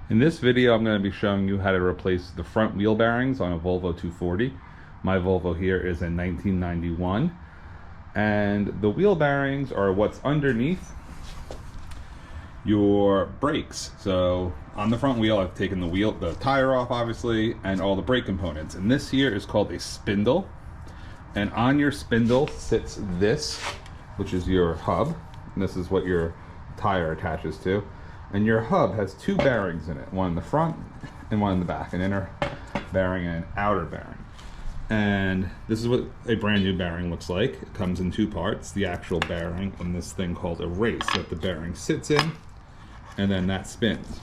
In this video, I'm going to be showing you how to replace the front wheel bearings on a Volvo 240. My Volvo here is a 1991, and the wheel bearings are what's underneath your brakes. So on the front wheel, I've taken the tire off, obviously, and all the brake components. And this here is called a spindle. And on your spindle sits this, which is your hub. And this is what your tire attaches to. And your hub has two bearings in it, one in the front and one in the back, an inner bearing and an outer bearing. And this is what a brand new bearing looks like. It comes in two parts, the actual bearing and this thing called a race that the bearing sits in, and then that spins.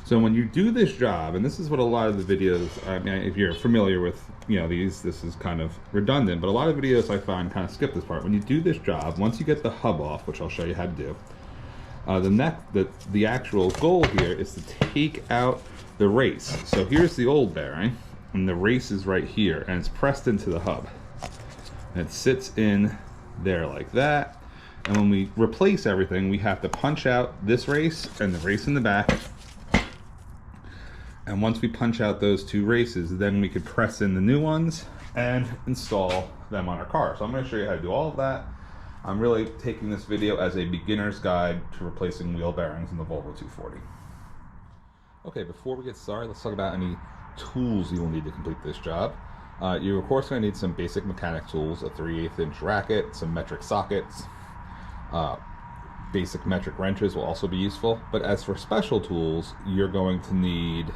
So when you do this job, and this is what a lot of the videos, I mean, if you're familiar with, this is kind of redundant, but a lot of videos I find kind of skip this part. When you do this job, once you get the hub off, which I'll show you how to do, the actual goal here is to take out the race. So here's the old bearing, and the race is right here, and it's pressed into the hub. And it sits in there like that. And when we replace everything, we have to punch out this race and the race in the back. And once we punch out those two races, then we could press in the new ones and install them on our car. So I'm going to show you how to do all of that. I'm really taking this video as a beginner's guide to replacing wheel bearings in the Volvo 240. Okay, before we get started, let's talk about any tools you will need to complete this job. You're of course going to need some basic mechanic tools, a 3/8 inch racket, some metric sockets, basic metric wrenches will also be useful. But as for special tools, you're going to need,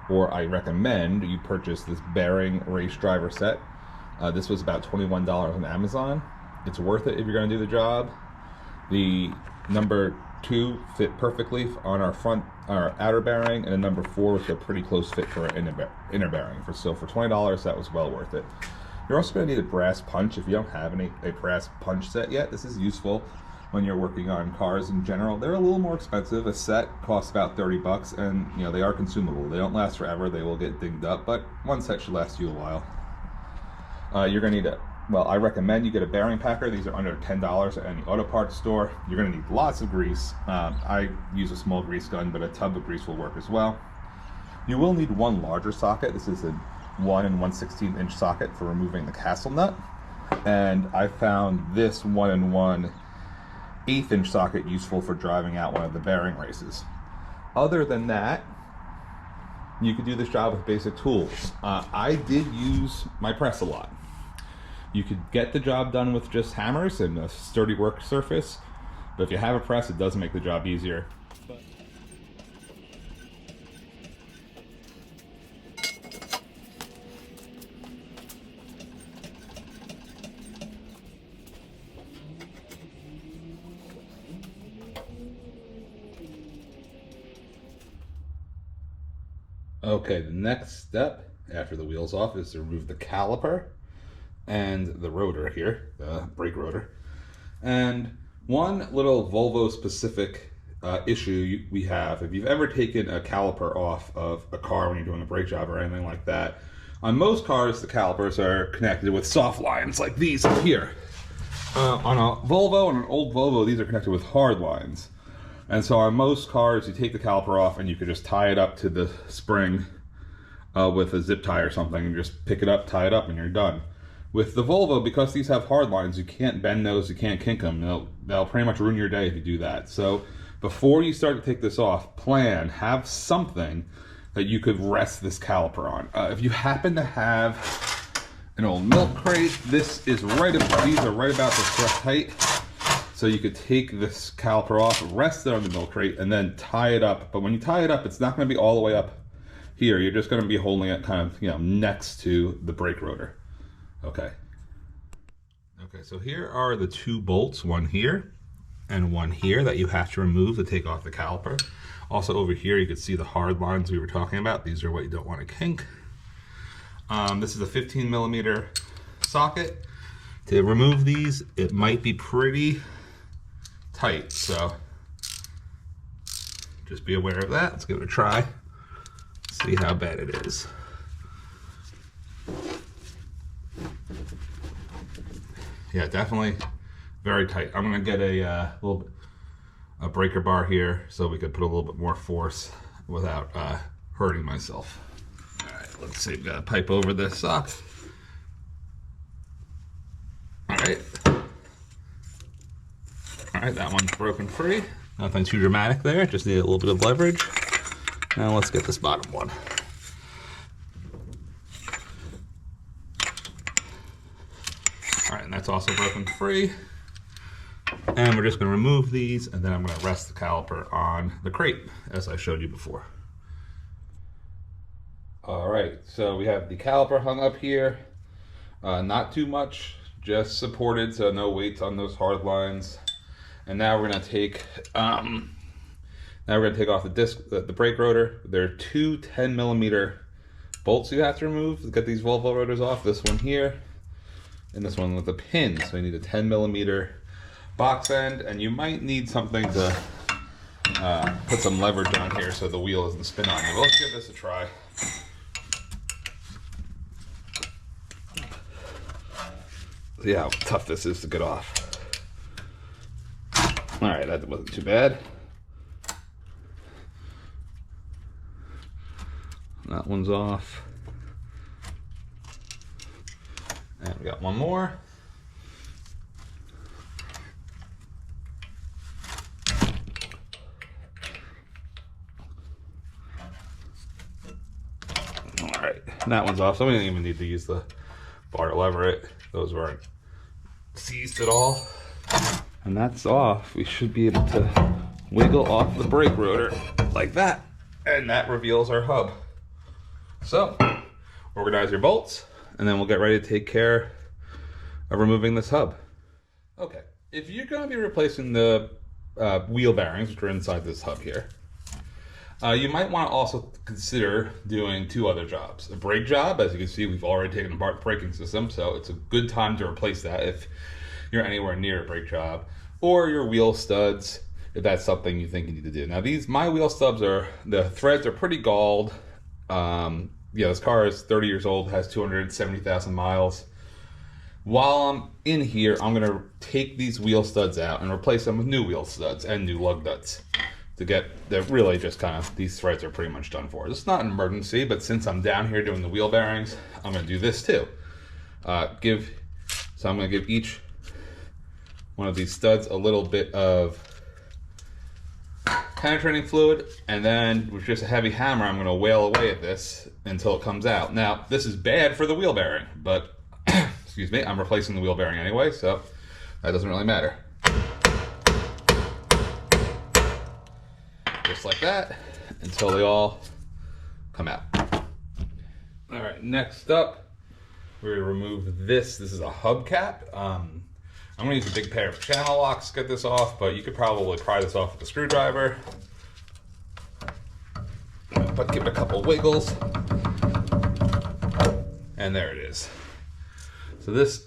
or I recommend you purchase this bearing race driver set. This was about $21 on Amazon. It's worth it if you're going to do the job. The number 2 fit perfectly on our outer bearing, and the number 4 was a pretty close fit for our inner bearing. So for $20, that was well worth it. You're also going to need a brass punch. If you don't have a brass punch set yet, this is useful when you're working on cars in general. They're a little more expensive. A set costs about 30 bucks, and they are consumable. They don't last forever. They will get dinged up, but one set should last you a while. You're going to need I recommend you get a bearing packer. These are under $10 at any auto parts store. You're going to need lots of grease. I use a small grease gun, but a tub of grease will work as well. You will need one larger socket. This is a 1 1/16 inch socket for removing the castle nut. And I found this 1 1/8 inch socket useful for driving out one of the bearing races. Other than that, you could do this job with basic tools. I did use my press a lot. You could get the job done with just hammers and a sturdy work surface, but if you have a press, it does make the job easier. Okay, the next step after the wheel's off is to remove the caliper and the rotor here, the brake rotor. And one little Volvo specific issue we have, if you've ever taken a caliper off of a car when you're doing a brake job or anything like that, on most cars the calipers are connected with soft lines like these here. On a Volvo, on an old Volvo, these are connected with hard lines. And so on most cars, you take the caliper off and you could just tie it up to the spring with a zip tie or something, and just pick it up, tie it up, and you're done. With the Volvo, because these have hard lines, you can't bend those, you can't kink them. They'll pretty much ruin your day if you do that. So before you start to take this off, have something that you could rest this caliper on. If you happen to have an old milk crate, these are right about this height. So you could take this caliper off, rest it on the milk crate, and then tie it up. But when you tie it up, it's not going to be all the way up here. You're just going to be holding it kind of, next to the brake rotor. Okay, so here are the two bolts, one here and one here, that you have to remove to take off the caliper. Also over here, you can see the hard lines we were talking about. These are what you don't want to kink. This is a 15mm socket. To remove these, it might be pretty tight, so just be aware of that. Let's give it a try, see how bad it is. Yeah, definitely very tight. I'm gonna get a breaker bar here so we could put a little bit more force without hurting myself. All right, let's see, we've got a pipe over this sock. All right, that one's broken free. Nothing too dramatic there, just need a little bit of leverage. Now let's get this bottom one. All right, and that's also broken free. And we're just going to remove these, and then I'm going to rest the caliper on the crate, as I showed you before. All right, so we have the caliper hung up here. Not too much, just supported, so no weights on those hard lines. And now we're going to take off the disc, the brake rotor. There are two 10mm bolts you have to remove to get these Volvo rotors off. This one here, and this one with a pin. So you need a 10mm box end, and you might need something to put some leverage on here so the wheel doesn't spin on you. Well, let's give this a try. See how tough this is to get off. All right, that wasn't too bad. That one's off. And we got one more. All right, that one's off. So we didn't even need to use the bar to lever it. Those weren't seized at all. And that's off. We should be able to wiggle off the brake rotor like that. And that reveals our hub. So, organize your bolts, and then we'll get ready to take care of removing this hub. Okay, if you're going to be replacing the wheel bearings, which are inside this hub here, you might want to also consider doing two other jobs. A brake job, as you can see, we've already taken apart the braking system, so it's a good time to replace that if you're anywhere near a brake job, or your wheel studs, if that's something you think you need to do. Now my wheel stubs the threads are pretty galled. Yeah, this car is 30 years old, has 270,000 miles. While I'm in here, I'm gonna take these wheel studs out and replace them with new wheel studs and new lug nuts to get, they're really just kind of, these threads are pretty much done for. It's not an emergency, but since I'm down here doing the wheel bearings, I'm gonna do this too. So I'm gonna give each one of these studs a little bit of penetrating fluid, and then with just a heavy hammer, I'm gonna whale away at this until it comes out. Now, this is bad for the wheel bearing, but excuse me, I'm replacing the wheel bearing anyway, so that doesn't really matter. Just like that, until they all come out. All right, next up, we're gonna remove this. This is a hubcap. I'm gonna use a big pair of channel locks to get this off, but you could probably pry this off with a screwdriver. But give it a couple wiggles, and there it is. So this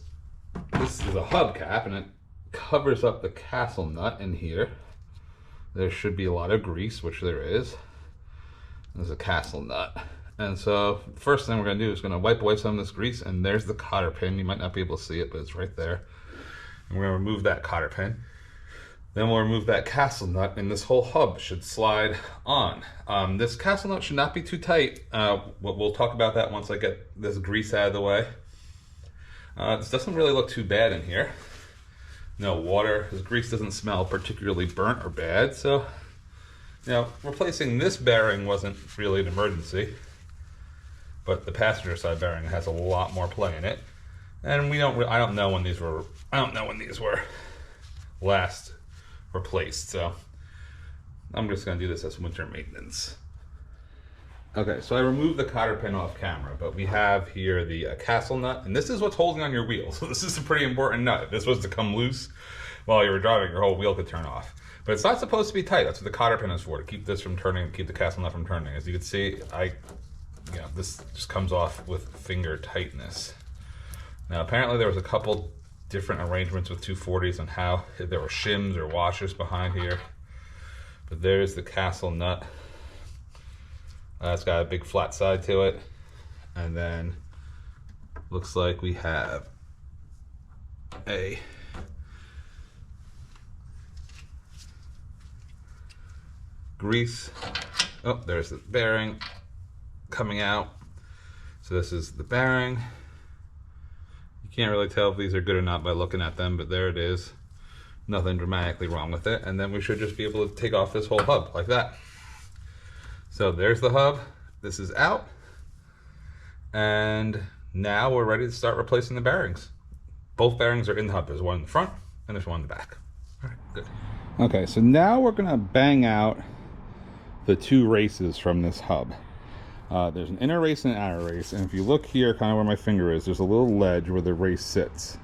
is a hubcap, and it covers up the castle nut in here. There should be a lot of grease, which there is. There's a castle nut. And so first thing we're gonna do is gonna wipe away some of this grease, and there's the cotter pin. You might not be able to see it, but it's right there. And we're gonna remove that cotter pin. Then we'll remove that castle nut, and this whole hub should slide on. This castle nut should not be too tight. We'll talk about that once I get this grease out of the way. This doesn't really look too bad in here. No water. This grease doesn't smell particularly burnt or bad, so replacing this bearing wasn't really an emergency. But the passenger side bearing has a lot more play in it, and I don't know when these were last replaced. So I'm just going to do this as winter maintenance. Okay, so I removed the cotter pin off camera, but we have here the castle nut, and this is what's holding on your wheel. So this is a pretty important nut. If this was to come loose while you were driving, your whole wheel could turn off. But it's not supposed to be tight. That's what the cotter pin is for, to keep this from turning, keep the castle nut from turning. As you can see, this just comes off with finger tightness. Now, apparently there was a couple different arrangements with 240s on how there were shims or washers behind here. But there's the castle nut. It's got a big flat side to it. And then looks like we have a Oh, there's the bearing coming out. So this is the bearing. You can't really tell if these are good or not by looking at them, but there it is. Nothing dramatically wrong with it. And then we should just be able to take off this whole hub like that. So there's the hub. This is out. And now we're ready to start replacing the bearings. Both bearings are in the hub. There's one in the front and there's one in the back. All right, good. Okay, so now we're gonna bang out the two races from this hub. There's an inner race and an outer race, and if you look here, kind of where my finger is, there's a little ledge where the race sits.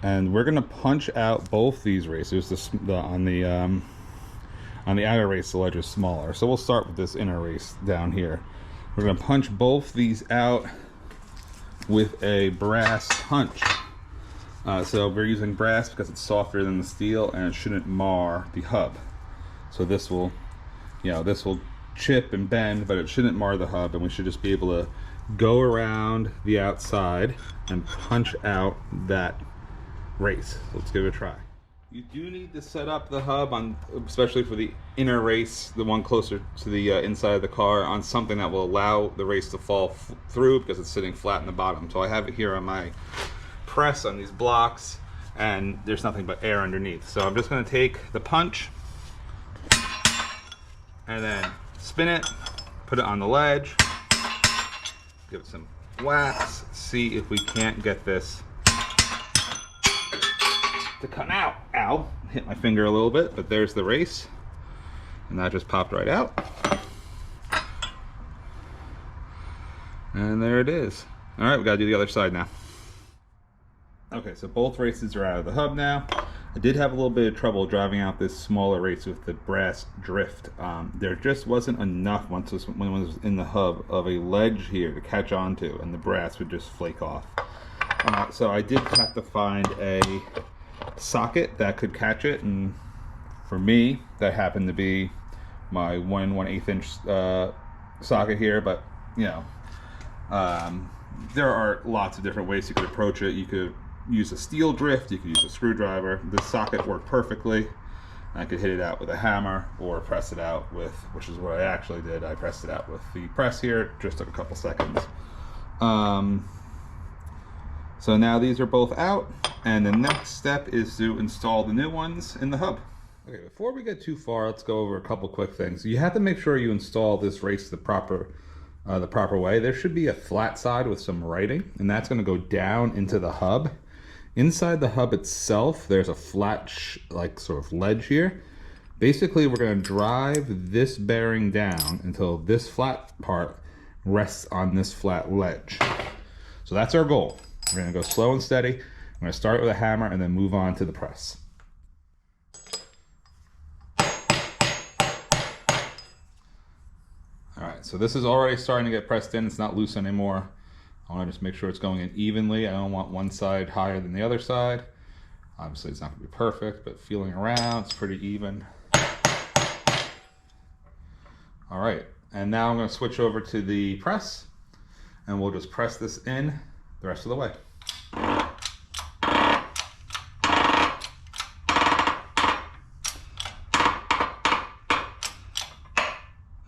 And we're gonna punch out both these races. On the outer race, the ledge is smaller. So we'll start with this inner race down here. We're gonna punch both these out with a brass punch. So we're using brass because it's softer than the steel and it shouldn't mar the hub. So this will, this will chip and bend, but it shouldn't mar the hub, and we should just be able to go around the outside and punch out that race. So let's give it a try. You do need to set up the hub on, especially for the inner race, the one closer to the inside of the car, on something that will allow the race to fall through because it's sitting flat in the bottom. So I have it here on my press on these blocks, and there's nothing but air underneath. So I'm just going to take the punch and then spin it, put it on the ledge, give it some wax, see if we can't get this to come out. Ow, hit my finger a little bit, but there's the race, and that just popped right out. And there it is. All right, we gotta do the other side now. Okay, so both races are out of the hub now. I did have a little bit of trouble driving out this smaller race with the brass drift. There just wasn't enough when it was in the hub of a ledge here to catch onto, and the brass would just flake off. So I did have to find a socket that could catch it, and for me, that happened to be my 1/1/8 inch socket here. But there are lots of different ways you could approach it. You could use a steel drift, you could use a screwdriver. The socket worked perfectly. I could hit it out with a hammer or press it out with, which is what I actually did. I pressed it out with the press here. It just took a couple seconds. So now these are both out, and the next step is to install the new ones in the hub. Okay, before we get too far, let's go over a couple quick things. You have to make sure you install this race the proper way. There should be a flat side with some writing, and that's going to go down into the hub. Inside the hub itself, there's a flat sort of ledge here. Basically, we're going to drive this bearing down until this flat part rests on this flat ledge. So that's our goal. We're going to go slow and steady. I'm going to start with a hammer and then move on to the press. All right, so this is already starting to get pressed in. It's not loose anymore. I want to just make sure it's going in evenly. I don't want one side higher than the other side. Obviously, it's not going to be perfect, but feeling around, it's pretty even. All right, and now I'm going to switch over to the press, and we'll just press this in the rest of the way.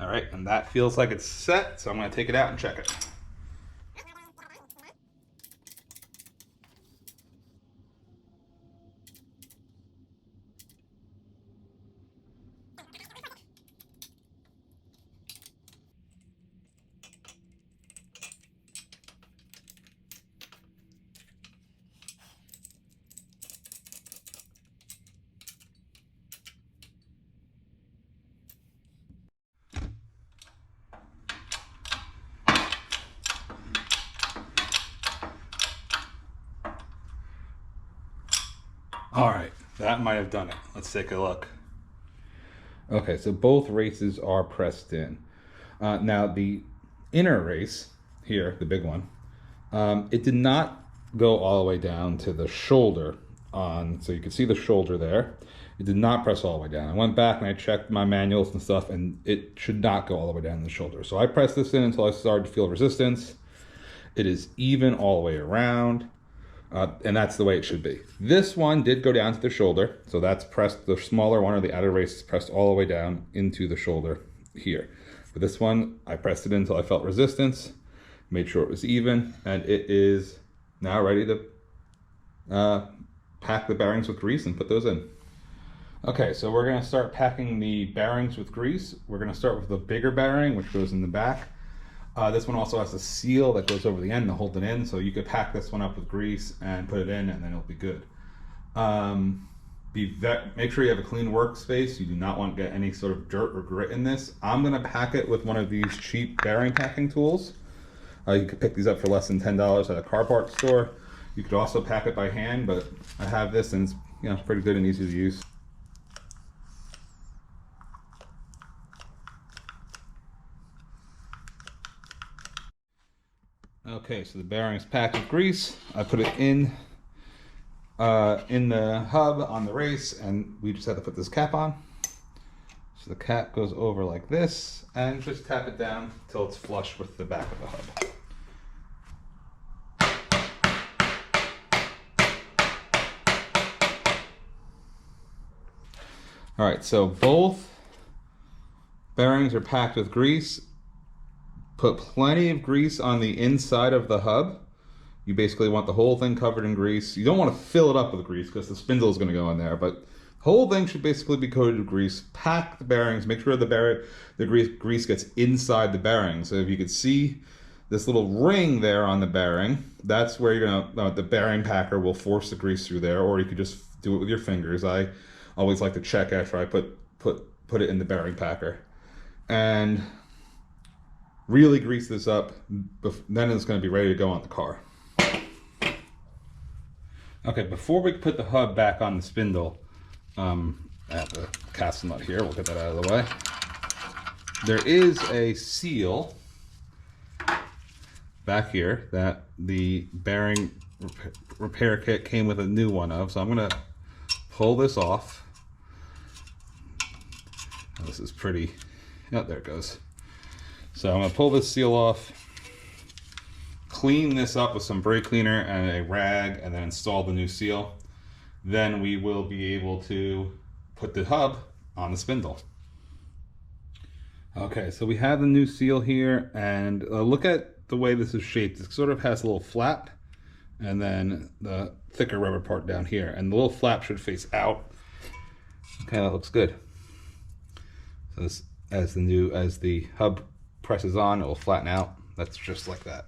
All right, and that feels like it's set, so I'm going to take it out and check it. All right, that might have done it. Let's take a look. Okay, so both races are pressed in. Now the inner race here, the big one, it did not go all the way down to the shoulder so you can see the shoulder there. It did not press all the way down. I went back and I checked my manuals and stuff, and it should not go all the way down to the shoulder. So I pressed this in until I started to feel resistance. It is even all the way around. And that's the way it should be. This one did go down to the shoulder, so that's pressed, the smaller one or the outer race is pressed all the way down into the shoulder here. But this one, I pressed it in until I felt resistance, made sure it was even, and it is now ready to pack the bearings with grease and put those in. Okay, so we're gonna start packing the bearings with grease. We're gonna start with the bigger bearing, which goes in the back. This one also has a seal that goes over the end to hold it in, so you could pack this one up with grease and put it in, and then it'll be good. Make sure you have a clean workspace. You do not want to get any sort of dirt or grit in this. I'm gonna pack it with one of these cheap bearing packing tools. You could pick these up for less than $10 at a car parts store. You could also pack it by hand, but I have this and it's pretty good and easy to use. Okay, so the bearing's packed with grease. I put it in the hub on the race, and we just have to put this cap on. So the cap goes over like this, and just tap it down until it's flush with the back of the hub. All right, so both bearings are packed with grease. Put plenty of grease on the inside of the hub. You basically want the whole thing covered in grease. You don't want to fill it up with grease because the spindle is going to go in there, but the whole thing should basically be coated with grease. Pack the bearings, make sure the grease gets inside the bearing. So if you could see this little ring there on the bearing, that's where the bearing packer will force the grease through there, or you could just do it with your fingers. I always like to check after I put it in the bearing packer. And really grease this up, then it's going to be ready to go on the car. Okay, before we put the hub back on the spindle, I have the castle nut here, we'll get that out of the way. There is a seal back here that the bearing repair kit came with a new one of, so I'm going to pull this off. Oh, this is pretty, oh, there it goes. So I'm going to pull this seal off, clean this up with some brake cleaner and a rag, and then install the new seal. Then we will be able to put the hub on the spindle. Okay, so we have the new seal here, and look at the way this is shaped. It sort of has a little flap, and then the thicker rubber part down here, and the little flap should face out. Okay, that looks good. So this, as the hub presses on, it will flatten out. That's just like that.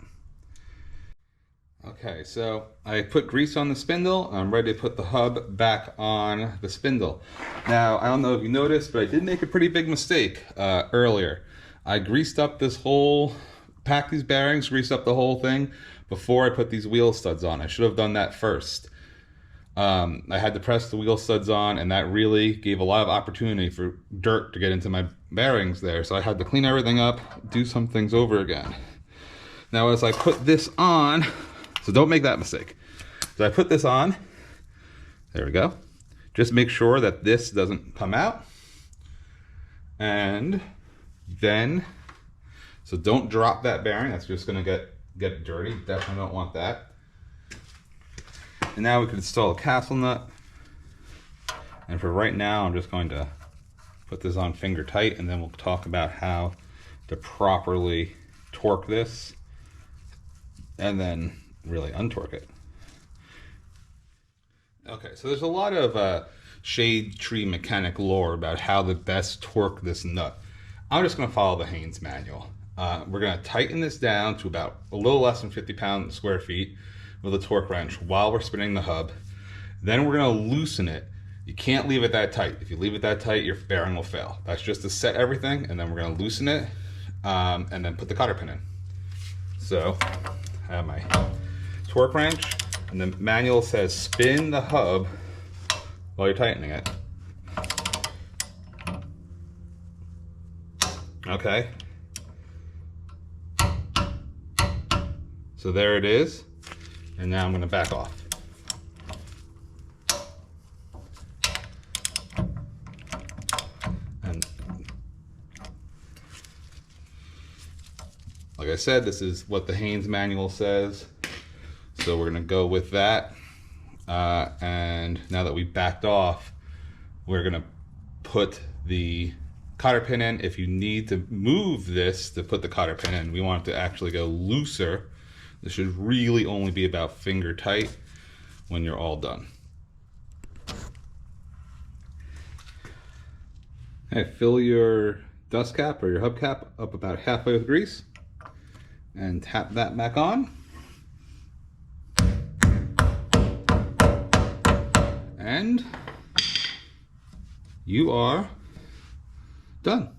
Okay, so I put grease on the spindle. I'm ready to put the hub back on the spindle. Now, I don't know if you noticed, but I did make a pretty big mistake earlier. I greased up this whole, packed these bearings, greased up the whole thing before I put these wheel studs on. I should have done that first. I had to press the wheel studs on, and that really gave a lot of opportunity for dirt to get into my bearings there. So I had to clean everything up, do some things over again. Now as I put this on, so don't make that mistake. So I put this on, there we go. Just make sure that this doesn't come out. And then, so don't drop that bearing, that's just gonna get dirty. Definitely don't want that. And now we can install a castle nut. And for right now, I'm just going to put this on finger tight, and then we'll talk about how to properly torque this and then really untorque it. Okay, so there's a lot of shade tree mechanic lore about how to best torque this nut. I'm just going to follow the Haynes manual. We're going to tighten this down to about a little less than 50 square feet with a torque wrench while we're spinning the hub. Then we're going to loosen it. You can't leave it that tight. If you leave it that tight, your bearing will fail. That's just to set everything, and then we're going to loosen it and then put the cotter pin in. So I have my torque wrench, and the manual says spin the hub while you're tightening it. Okay. So there it is. And now I'm going to back off. And like I said, this is what the Haynes manual says. So we're going to go with that. And now that we backed off, we're going to put the cotter pin in. If you need to move this to put the cotter pin in, we want it to actually go looser. This should really only be about finger tight when you're all done. Okay, fill your dust cap or your hubcap up about halfway with grease and tap that back on. And you are done.